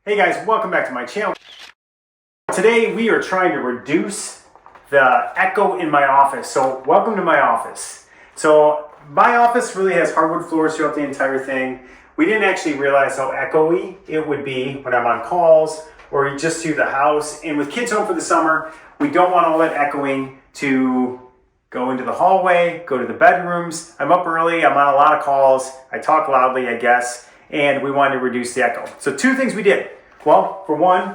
Hey guys, welcome back to my channel. Today we are trying to reduce the echo in my office. So welcome to my office. So my office really has hardwood floors throughout the entire thing. We didn't actually realize how echoey it would be when I'm on calls or just through the house. And with kids home for the summer, we don't want all that echoing to go into the hallway, go to the bedrooms. I'm up early, I'm on a lot of calls, I talk loudly, I guess, and we wanted to reduce the echo. So two things we did. Well, for one,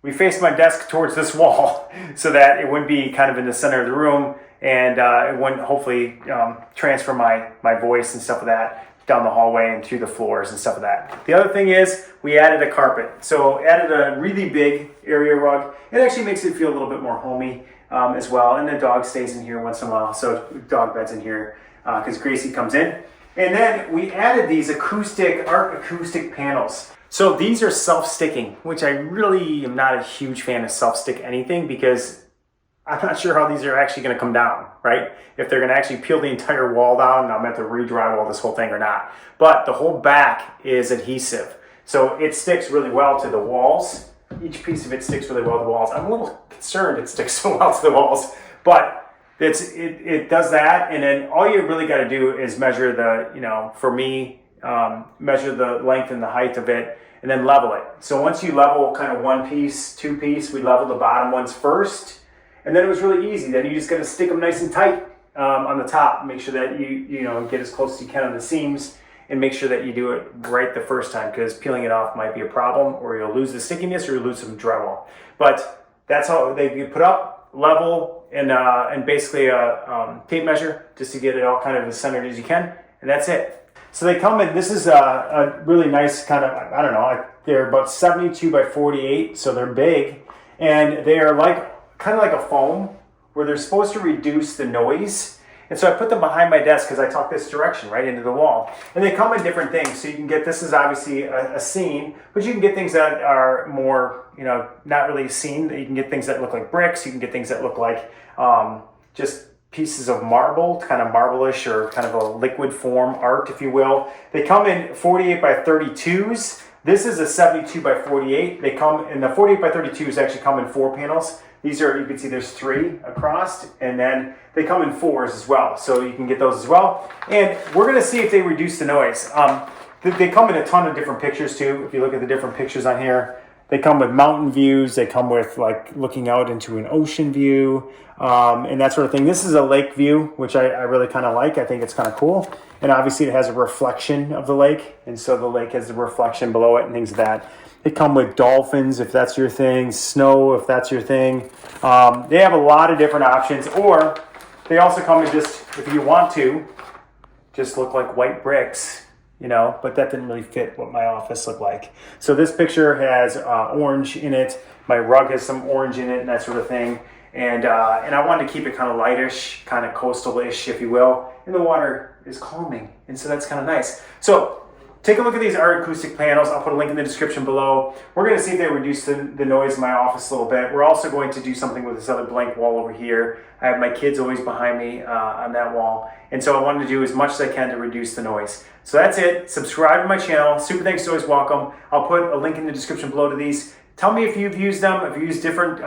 we faced my desk towards this wall so that it wouldn't be kind of in the center of the room, and it wouldn't hopefully transfer my voice and stuff of that down the hallway and through the floors and stuff of that. The other thing is we added a carpet. So added a really big area rug. It actually makes it feel a little bit more homey as well. And the dog stays in here once in a while. So dog bed's in here because Gracie comes in. And then we added these art acoustic panels. So these are self-sticking, which I really am not a huge fan of self-stick anything because I'm not sure how these are actually going to come down, right? If they're going to actually peel the entire wall down, I'm going to have to re-drywall this whole thing or not. But the whole back is adhesive. So it sticks really well to the walls. Each piece of it sticks really well to the walls. I'm a little concerned it sticks so well to the walls, but it does that. And then all you really got to do is measure for me, measure the length and the height of it and then level it. So once you level kind of one piece, two piece, we level the bottom ones first. And then it was really easy. Then you just got to stick them nice and tight on the top. Make sure that you get as close as you can on the seams and make sure that you do it right the first time because peeling it off might be a problem or you'll lose the stickiness or you'll lose some drywall. But that's how they get put up, level, and basically a tape measure just to get it all kind of as centered as you can. And that's it. So they come in, this is a really nice kind of, I don't know, they're about 72 by 48, so they're big. And they are kind of like a foam where they're supposed to reduce the noise. And so I put them behind my desk because I talk this direction right into the wall. And they come in different things. So you can get, this is obviously a scene, but you can get things that are more, not really a scene. You can get things that look like bricks. You can get things that look like just pieces of marble, kind of marble-ish or kind of a liquid form art, if you will. They come in 48 by 32s. This is a 72 by 48. They come in the 48 by 32s actually come in 4 panels. These are, you can see there's 3 across, and then they come in 4s as well. So you can get those as well. And we're gonna see if they reduce the noise. They come in a ton of different pictures too. If you look at the different pictures on here, they come with mountain views. They come with like looking out into an ocean view and that sort of thing. This is a lake view, which I really kind of like. I think it's kind of cool. And obviously it has a reflection of the lake. And so the lake has the reflection below it and things like that. They come with dolphins, if that's your thing, snow, if that's your thing. They have a lot of different options. Or they also come in just, if you want to, just look like white bricks. But that didn't really fit what my office looked like. So this picture has orange in it. My rug has some orange in it and that sort of thing. And I wanted to keep it kind of lightish, kind of coastal-ish, if you will. And the water is calming, and so that's kind of nice. So take a look at these art acoustic panels. I'll put a link in the description below. We're going to see if they reduce the noise in my office a little bit. We're also going to do something with this other blank wall over here. I have my kids always behind me on that wall. And so I wanted to do as much as I can to reduce the noise. So that's it. Subscribe to my channel. Super thanks is always welcome. I'll put a link in the description below to these. Tell me if you've used them, if you use different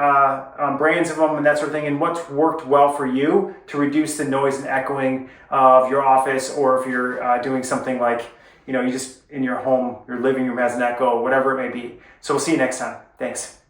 brands of them and that sort of thing, and what's worked well for you to reduce the noise and echoing of your office, or if you're doing something like, you just in your home, your living room has an echo, whatever it may be. So we'll see you next time. Thanks.